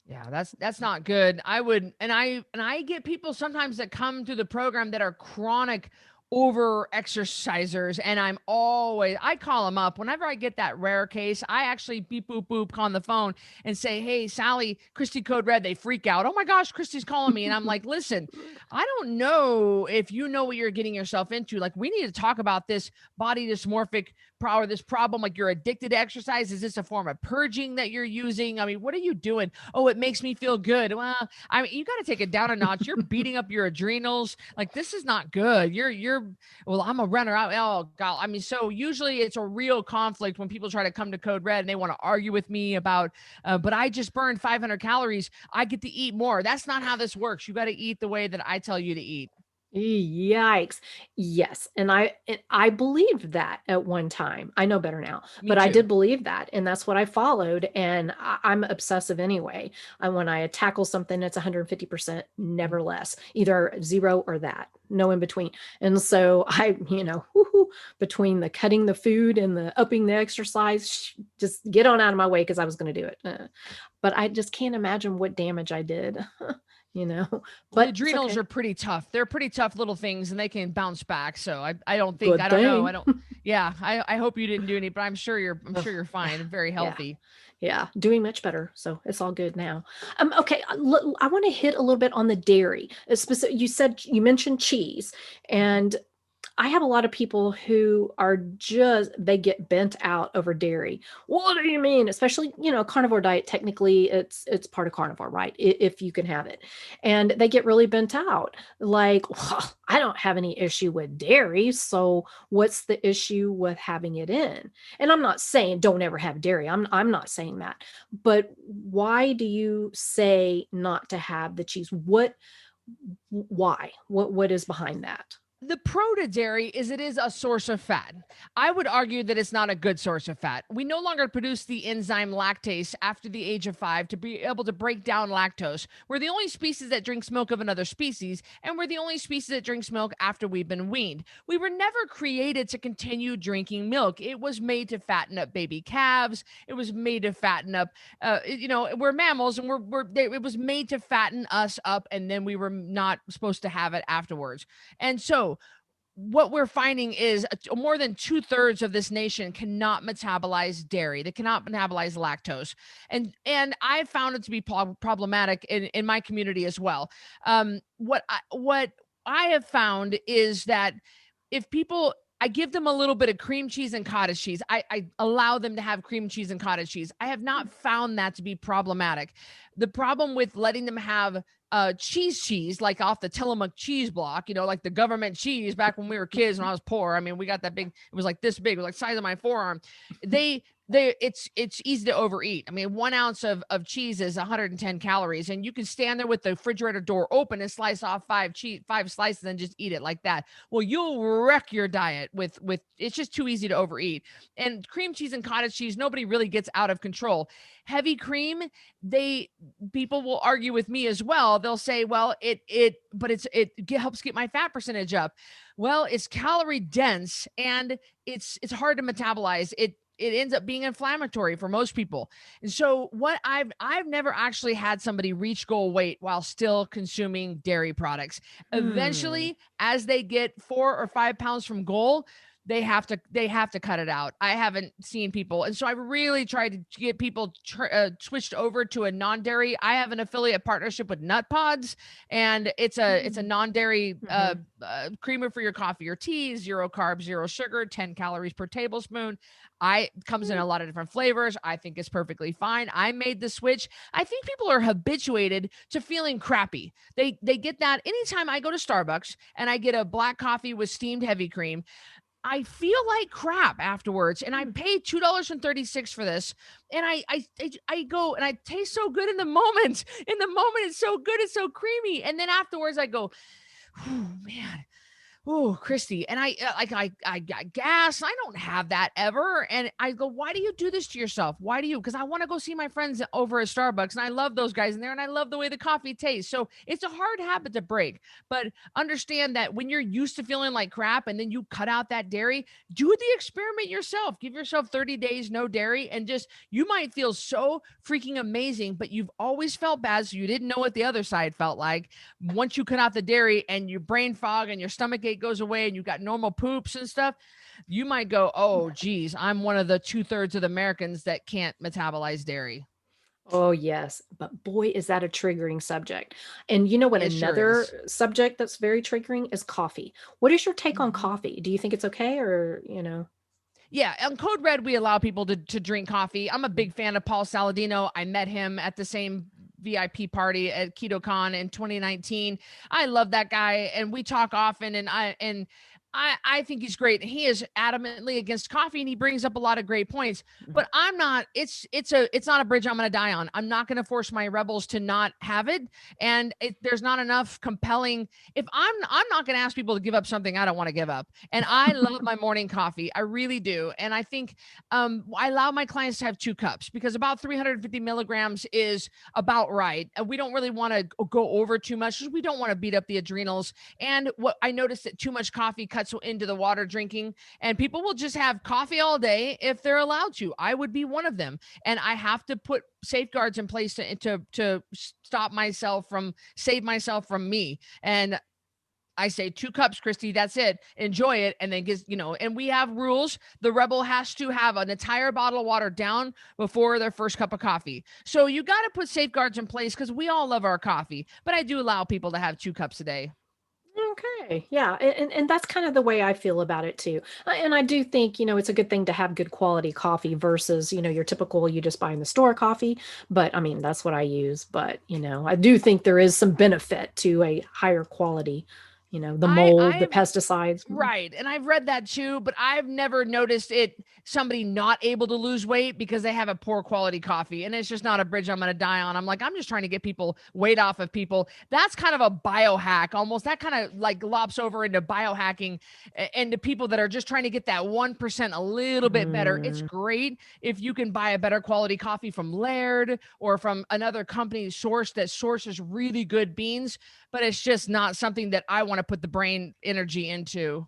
Yeah, that's not good. I get people sometimes that come to the program that are chronic over exercisers, and I call them up whenever I get that rare case. I actually beep boop boop on the phone and say, "Hey, Sally, Cristy, CodeRed." They freak out. "Oh my gosh, Christy's calling me." And I'm like, "Listen, I don't know if you know what you're getting yourself into. Like, we need to talk about this body dysmorphic or this problem. Like, you're addicted to exercise. Is this a form of purging that you're using? I mean, what are you doing? Oh, it makes me feel good." Well, I mean, you got to take it down a notch. You're beating up your adrenals. Like, this is not good. Well, I'm a runner. Oh God. I mean, so usually it's a real conflict when people try to come to CodeRed and they want to argue with me about, but I just burned 500 calories. I get to eat more. That's not how this works. You got to eat the way that I tell you to eat. Yikes. Yes, and I believed that at one time. I know better now, Me but I too. did believe that, and that's what I followed, and I'm obsessive anyway. When I tackle something, it's 150%, never less, either 0 or that, no in between. And so I, whoo, between the cutting the food and the upping the exercise, just get on out of my way because I was going to do it. But I just can't imagine what damage I did, you know, Well, the but it's adrenals okay. are pretty tough. They're pretty tough little things and they can bounce back. So I don't think, I Good don't know. I thing. don't, yeah, I hope you didn't do any, but I'm Ugh, sure you're yeah, fine and very yeah, healthy. yeah, doing much better, so it's all good now. Okay, I wanna hit a little bit on the dairy. You mentioned cheese, Mhm. and I have a lot of people who are they get bent out over dairy. What do you mean? Especially, carnivore diet, technically it's part of carnivore, right? If you can have it. And they get really bent out. Like, well, I don't have any issue with dairy, so what's the issue with having it in? And I'm not saying don't ever have dairy. I'm not saying that. But why do you say not to have the cheese? Why? What is behind that? The pro to dairy is it is a source of fat. I would argue that it's not a good source of fat. We no longer produce the enzyme lactase after the age of 5 to be able to break down lactose. We're the only species that drinks milk of another species, and we're the only species that drinks milk after we've been weaned. We were never created to continue drinking milk. It was made to fatten up baby calves. It was made to fatten up, we're mammals and it was made to fatten us up, and then we were not supposed to have it afterwards. And so what we're finding is more than 2/3 of this nation cannot metabolize dairy. They cannot metabolize lactose, and I found it to be problematic in my community as well. What I have found is that if people I give them a little bit of cream cheese and cottage cheese. I allow them to have cream cheese and cottage cheese. I have not found that to be problematic. The problem with letting them have cheese, like off the Tillamook cheese block, like the government cheese back when we were kids when I was poor. I mean, we got that big, it was like this big, it was like the size of my forearm. It's easy to overeat. I mean, 1 ounce of cheese is 110 calories, and you can stand there with the refrigerator door open and slice off five slices and just eat it like that. Well, you'll wreck your diet with it's just too easy to overeat. And cream cheese and cottage cheese, nobody really gets out of control. Heavy cream, they people will argue with me as well. They'll say, well, helps get my fat percentage up. Well, it's calorie dense and it's hard to metabolize. It ends up being inflammatory for most people. And so what I've never actually had somebody reach goal weight while still consuming dairy products. Hmm. Eventually, as they get 4 or 5 pounds from goal, they have to cut it out. I haven't seen people, and so I really tried to get people switched over to a non-dairy. I have an affiliate partnership with Nut Pods, and it's a non-dairy Mhm. creamer for your coffee or tea, 0 carbs, 0 sugar, 10 calories per tablespoon. I comes in Mm. a lot of different flavors. I think it's perfectly fine. I made the switch. I think people are habituated to feeling crappy. They get that anytime I go to Starbucks and I get a black coffee with steamed heavy cream. I feel like crap afterwards, and I Mm. paid $2.36 for this, and I go and I taste so good in the moment. In the moment, it's so good, it's so creamy, and then afterwards, I go, "Oh man, Oh, Cristy. And I got gas. I don't have that ever. And I go, why do you do this to yourself? Why do you? Because I want to go see my friends over at Starbucks, and I love those guys in there, and I love the way the coffee tastes. So it's a hard habit to break. But understand that when you're used to feeling like crap and then you cut out that dairy, do the experiment yourself. Give yourself 30 days, no dairy, and just, you might feel so freaking amazing, but you've always felt bad. So you didn't know what the other side felt like. Once you cut out the dairy and your brain fog and your stomach ache goes away and you got normal poops and stuff, you might go, oh, geez, I'm one of the 2/3 of the Americans that can't metabolize dairy. Oh, yes. But boy, is that a triggering subject. And you know what? It sure Another is. subject that's very triggering is coffee. What is your take on Mhm. coffee? Do you think it's okay or? Yeah, on CodeRed, we allow people to drink coffee. I'm a Mm. big fan of Paul Saladino. I met him at the same VIP party at KetoCon in 2019. I love that guy, and we talk often. And I think he's great. He is adamantly against coffee, and he brings up a lot of great points. Mhm. But I'm not. It's not a bridge I'm going to die on. I'm not going to force my rebels to not have it. And there's not enough compelling. If I'm not going to ask people to give up something I don't want to give up. And I love my morning coffee. I really do. And I think I allow my clients to have 2 cups because about 350 milligrams is about right. And we don't really want to go over too much because we don't want to beat up the adrenals. And what I noticed that too much coffee cuts into the water drinking, and people will just have coffee all day if they're allowed to. I would be one of them, and I have to put safeguards in place to stop myself from save myself from me. And I say 2 cups, Cristy. That's it. Enjoy it. And then and we have rules. The rebel has to have an entire bottle of water down before their first cup of coffee. So you got to put safeguards in place because we all love our coffee. But I do allow people to have 2 cups a day. Okay. Yeah. And that's kind of the way I feel about it too. And I do think it's a good thing to have good quality coffee versus your typical you just buy in the store coffee. But I mean, that's what I use. But I do think there is some benefit to a higher quality, the I mold, the I pesticides. Right. And I've read that too, but I've never noticed somebody not able to lose weight because they have a poor quality coffee. And it's just not a bridge I'm going to die on. I'm like, I'm just trying to get people weight off of people. That's kind of a biohack almost. That kind of like lops over into biohacking and to people that are just trying to get that 1% a little bit better. It's Mm, great if you can buy a better quality coffee from Laird or from another company source that sources really good beans, but it's just not something that I want to put the brain energy into.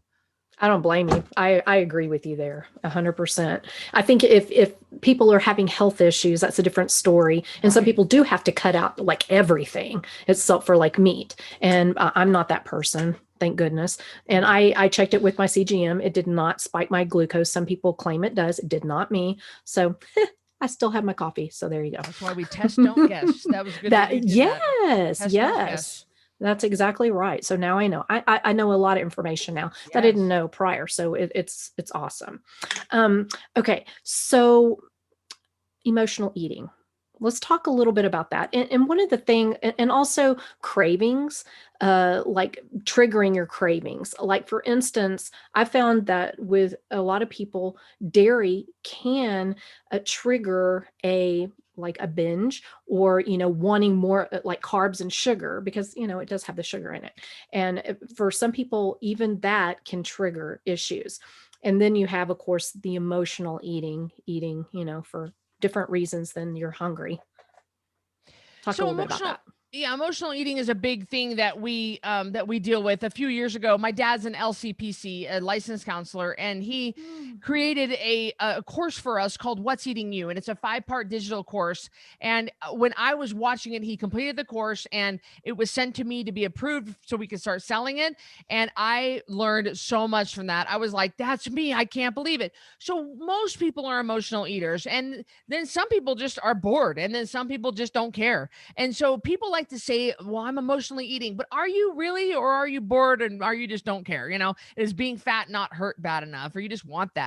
I don't blame you. I agree with you there 100%. I think if people are having health issues, that's a different story. And some Right. people do have to cut out like everything except for like meat. And I'm not that person. Thank goodness. And I checked it with my CGM. It did not spike my glucose. Some people claim it does. It did not me. So I still have my coffee. So there you That's why we test, don't go. guess. That was good that you did that. Yes, Test, don't yes. guess. That's exactly right. So now I know. I know a lot of information now that I didn't Yes. know prior. So it's awesome. Um, okay, so emotional eating. Let's talk a little bit about that. And one of the thing, and also cravings, like triggering your cravings. Like for instance, I found that with a lot of people, dairy can trigger a binge or wanting more like carbs and sugar because it does have the sugar in it. And for some people, even that can trigger issues. And then you have, of course, the emotional eating for different reasons than you're hungry. Talk a So little bit about emotional, that. yeah, emotional eating is a big thing that we deal with. A few years ago, my dad's an LCPC, a licensed counselor, and he Mm. created a course for us called What's Eating You, and it's a 5-part digital course. And when I was watching it, he completed the course, and it was sent to me to be approved so we could start selling it. And I learned so much from that. I was like, "That's me! I can't believe it." So most people are emotional eaters, and then some people just are bored, and then some people just don't care. And so people like to say, well, I'm emotionally eating, but are you really, or are you bored and are you just don't care? Is being fat not hurt bad enough, or you just want that?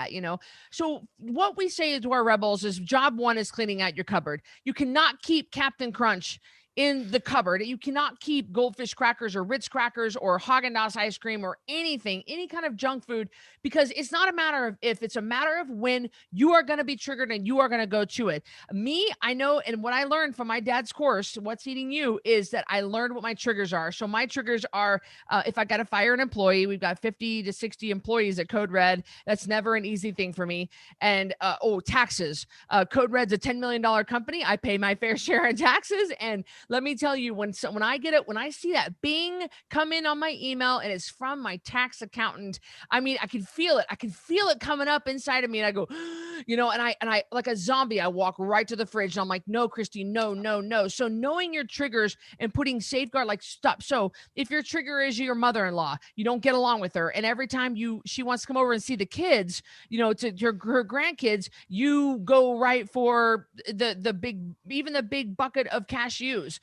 So what we say to our rebels is job one is cleaning out your cupboard. You cannot keep Captain Crunch in the cupboard. You cannot keep Goldfish crackers or Ritz crackers or Haagen-Dazs ice cream or anything, any kind of junk food, because it's not a matter of if, it's a matter of when you are going to be triggered and you are going to go to it. Me, I know, and what I learned from my dad's course, What's Eating You, is that I learned what my triggers are. So my triggers are if I got to fire an employee. We've got 50 to 60 employees at CodeRed. That's never an easy thing for me. And taxes. CodeRed's a $10 million company. I pay my fair share in taxes. And let me tell you, when I get it, when I see that bing come in on my email and it's from my tax accountant, I mean, I can feel it. I can feel it coming up inside of me. And I go, and I like a zombie, I walk right to the fridge and I'm like, no, Cristy, no, no, no. So knowing your triggers and putting safeguard, like stop. So if your trigger is your mother-in-law, you don't get along with her, and every time she wants to come over and see the kids, to her grandkids, you go right for the big bucket of cashews.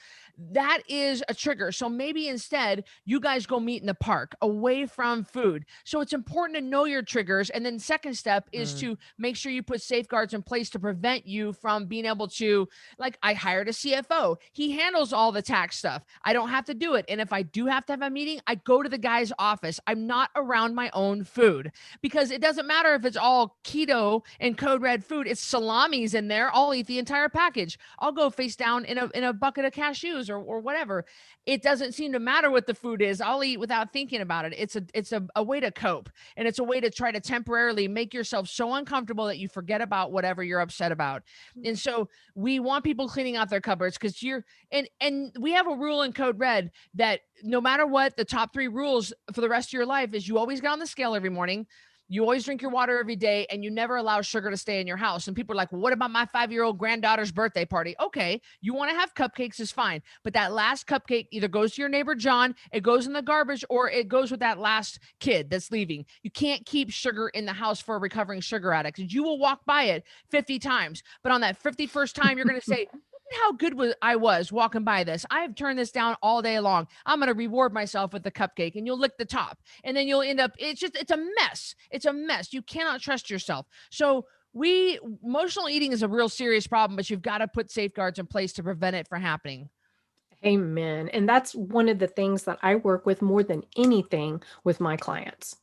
That is a trigger. So maybe instead you guys go meet in the park away from food. So it's important to know your triggers. And then second step is to make sure you put safeguards in place to prevent you from being able to, like, I hired a CFO. He handles all the tax stuff. I don't have to do it. And if I do have to have a meeting, I go to the guy's office. I'm not around my own food, because it doesn't matter if it's all keto and CodeRed food. It's salamis in there. I'll eat the entire package. I'll go face down in a bucket of cashews or whatever. It doesn't seem to matter what the food is. I'll eat without thinking about it. It's a way to cope. And it's a way to try to temporarily make yourself so uncomfortable that you forget about whatever you're upset about. And so we want people cleaning out their cupboards, because and we have a rule in CodeRed that no matter what, the top 3 rules for the rest of your life is you always get on the scale every morning. You always drink your water every day, and you never allow sugar to stay in your house. And people are like, well, what about my 5-year-old granddaughter's birthday party? Okay, you want to have cupcakes is fine. But that last cupcake either goes to your neighbor, John, it goes in the garbage, or it goes with that last kid that's leaving. You can't keep sugar in the house for a recovering sugar addict. You will walk by it 50 times. But on that 51st time, you're going to say, how good I was walking by this. I've turned this down all day long. I'm going to reward myself with the cupcake, and you'll lick the top, and then you'll end up, it's a mess. It's a mess. You cannot trust yourself. So emotional eating is a real serious problem, but you've got to put safeguards in place to prevent it from happening. Amen. And that's one of the things that I work with more than anything with my clients.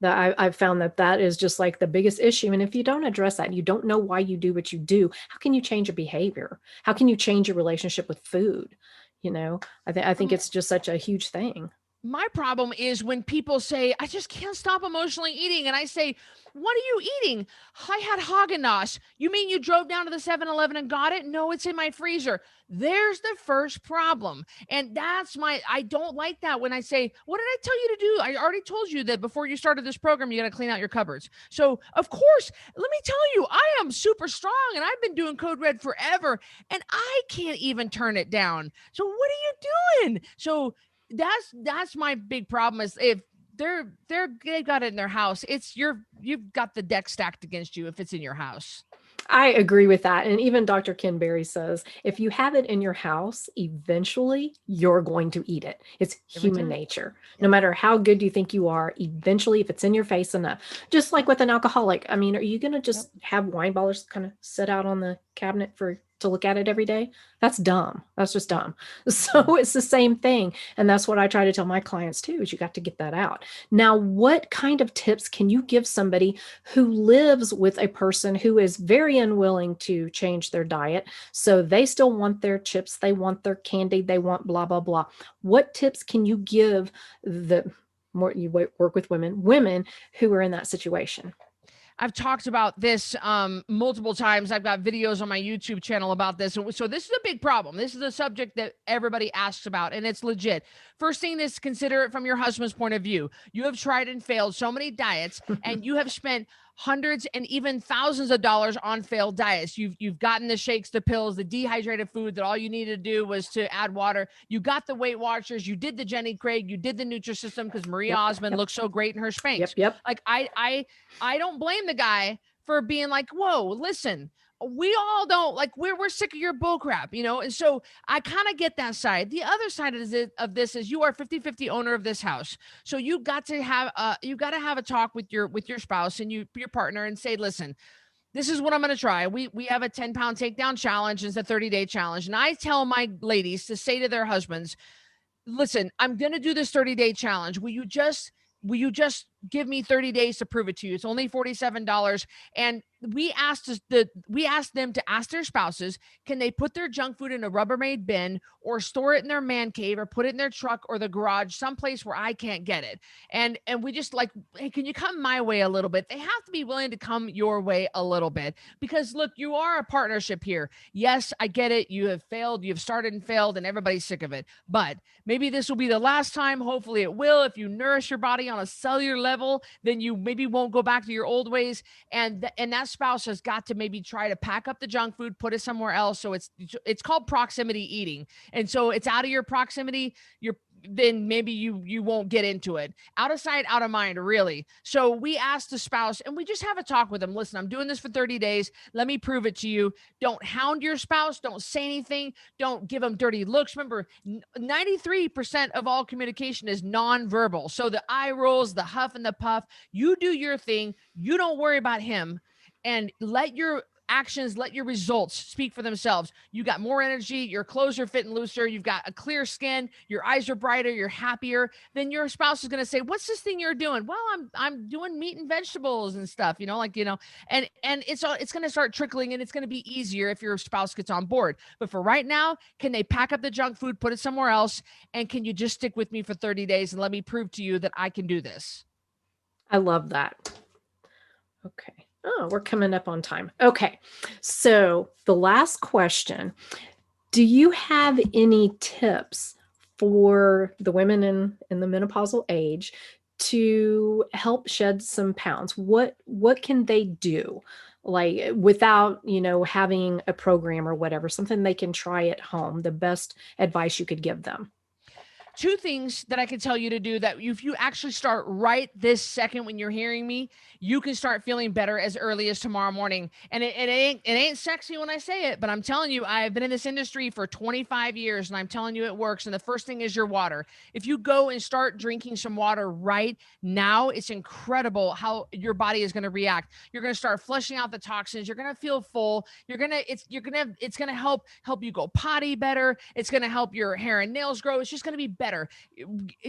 That I've found that is just like the biggest issue. And if you don't address that, you don't know why you do what you do, how can you change your behavior? How can you change your relationship with food? I think it's just such a huge thing. My problem is when people say, I just can't stop emotionally eating. And I say, what are you eating? I had Haagen-Dazs. You mean you drove down to the 7-Eleven and got it? No, it's in my freezer. There's the first problem. And I don't like that when I say, what did I tell you to do? I already told you that before you started this program, you got to clean out your cupboards. So of course, let me tell you, I am super strong and I've been doing CodeRed forever and I can't even turn it down. So what are you doing? So that's my big problem, is if they've got it in their house, you've got the deck stacked against you if it's in your house. I agree with that. And even Dr. Ken Berry says, if you have it in your house, eventually you're going to eat it. It's human nature. No matter how good you think you are, eventually, if it's in your face enough, just like with an alcoholic, I mean, are you going to just have wine bottles kind of sit out on the cabinet to look at it every day? That's dumb. That's just dumb. So it's the same thing. And that's what I try to tell my clients too, is you got to get that out. Now, what kind of tips can you give somebody who lives with a person who is very unwilling to change their diet? So they still want their chips, they want their candy, they want blah, blah, blah. What tips can you give you work with women who are in that situation? I've talked about this multiple times. I've got videos on my YouTube channel about this. So this is a big problem. This is a subject that everybody asks about, and it's legit. First thing is, consider it from your husband's point of view. You have tried and failed so many diets, and you have spent hundreds and even thousands of dollars on failed diets. You've gotten the shakes, the pills, the dehydrated food that all you needed to do was to add water. You got the Weight Watchers, you did the Jenny Craig, you did the Nutrisystem because Maria Osmond looks so great in her Spanx. Like I don't blame the guy for being like, whoa, listen, we all don't, like, we're sick of your bull crap, And so I kind of get that side. The other side of this is you are 50-50 owner of this house. So you got to have a talk with your spouse and your partner and say, listen, this is what I'm going to try. We have a 10-pound takedown challenge. It's a 30-day challenge. And I tell my ladies to say to their husbands, listen, I'm going to do this 30-day challenge. Will you just give me 30 days to prove it to you? It's only $47. And we asked them to ask their spouses, can they put their junk food in a Rubbermaid bin or store it in their man cave or put it in their truck or the garage, someplace where I can't get it. And we just like, hey, can you come my way a little bit? They have to be willing to come your way a little bit, because look, you are a partnership here. Yes, I get it. You have failed. You've started and failed and everybody's sick of it. But maybe this will be the last time. Hopefully it will. If you nourish your body on a cellular level, then you maybe won't go back to your old ways. And that spouse has got to maybe try to pack up the junk food, put it somewhere else. So it's called proximity eating. And so it's out of your proximity. Then maybe you won't get into it. Out of sight, out of mind, really. So we asked the spouse and we just have a talk with them. Listen, I'm doing this for 30 days. Let me prove it to you. Don't hound your spouse. Don't say anything. Don't give them dirty looks. Remember, 93% of all communication is nonverbal. So the eye rolls, the huff and the puff, you do your thing. You don't worry about him, and let your actions, let your results speak for themselves. You got more energy, your clothes are fitting looser, you've got a clear skin, your eyes are brighter, you're happier. Then your spouse is going to say, what's this thing you're doing? Well, I'm doing meat and vegetables and stuff, and it's going to start trickling, and it's going to be easier if your spouse gets on board. But for right now, can they pack up the junk food, put it somewhere else? And can you just stick with me for 30 days and let me prove to you that I can do this? I love that. Okay. Oh, we're coming up on time. Okay. So the last question, do you have any tips for the women in the menopausal age to help shed some pounds? What can they do, like, without, having a program or whatever, something they can try at home? The best advice you could give them. Two things that I can tell you to do, that if you actually start right this second when you're hearing me, you can start feeling better as early as tomorrow morning. And it ain't sexy when I say it, but I'm telling you, I've been in this industry for 25 years and I'm telling you it works. And the first thing is your water. If you go and start drinking some water right now, it's incredible how your body is going to react. You're going to start flushing out the toxins. You're going to feel full. It's going to help you go potty better. It's going to help your hair and nails grow. It's just going to be better.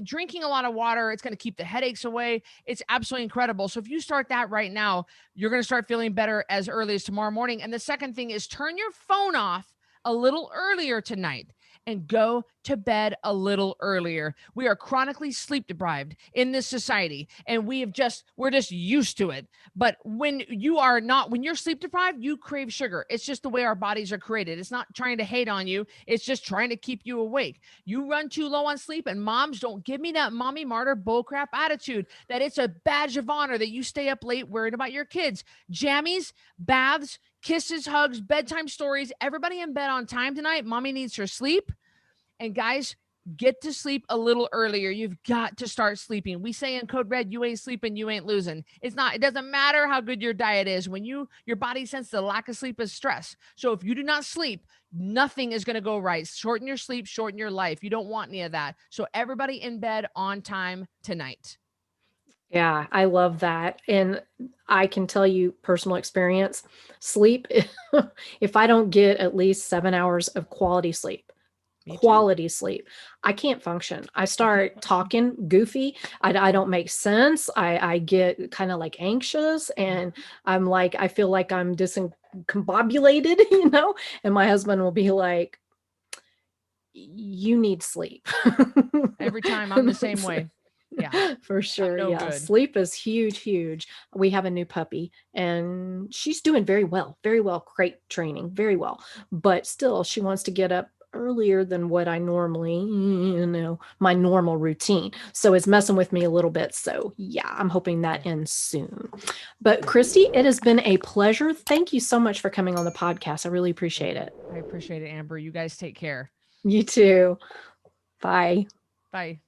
Drinking a lot of water, it's going to keep the headaches away. It's absolutely incredible. So if you start that right now, you're going to start feeling better as early as tomorrow morning. And the second thing is turn your phone off a little earlier tonight and go to bed a little earlier. We are chronically sleep deprived in this society, and we're just used to it. But when you're sleep deprived, you crave sugar. It's just the way our bodies are created. It's not trying to hate on you. It's just trying to keep you awake. You run too low on sleep, and moms, don't give me that mommy martyr bullcrap attitude that it's a badge of honor that you stay up late worried about your kids. Jammies, baths, kisses, hugs, bedtime stories, everybody in bed on time tonight. Mommy needs her sleep. And guys, get to sleep a little earlier. You've got to start sleeping. We say in CodeRed, you ain't sleeping, you ain't losing. It doesn't matter how good your diet is. When your body senses the lack of sleep as stress. So if you do not sleep, nothing is going to go right. Shorten your sleep, shorten your life. You don't want any of that. So everybody in bed on time tonight. Yeah, I love that. And I can tell you personal experience, sleep, if I don't get at least 7 hours of quality sleep, sleep, I can't function. I start talking goofy. I don't make sense. I get kind of like anxious, and I'm like, I feel like I'm discombobulated, and my husband will be like, you need sleep. Every time. I'm the same way. Yeah, for sure. No Yeah. good. Sleep is huge, huge. We have a new puppy and she's doing very well, crate training, very well. But still, she wants to get up earlier than what I normally, my normal routine. So it's messing with me a little bit. So yeah, I'm hoping that ends soon. But Cristy, it has been a pleasure. Thank you so much for coming on the podcast. I really appreciate it. I appreciate it, Amber. You guys take care. You too. Bye. Bye.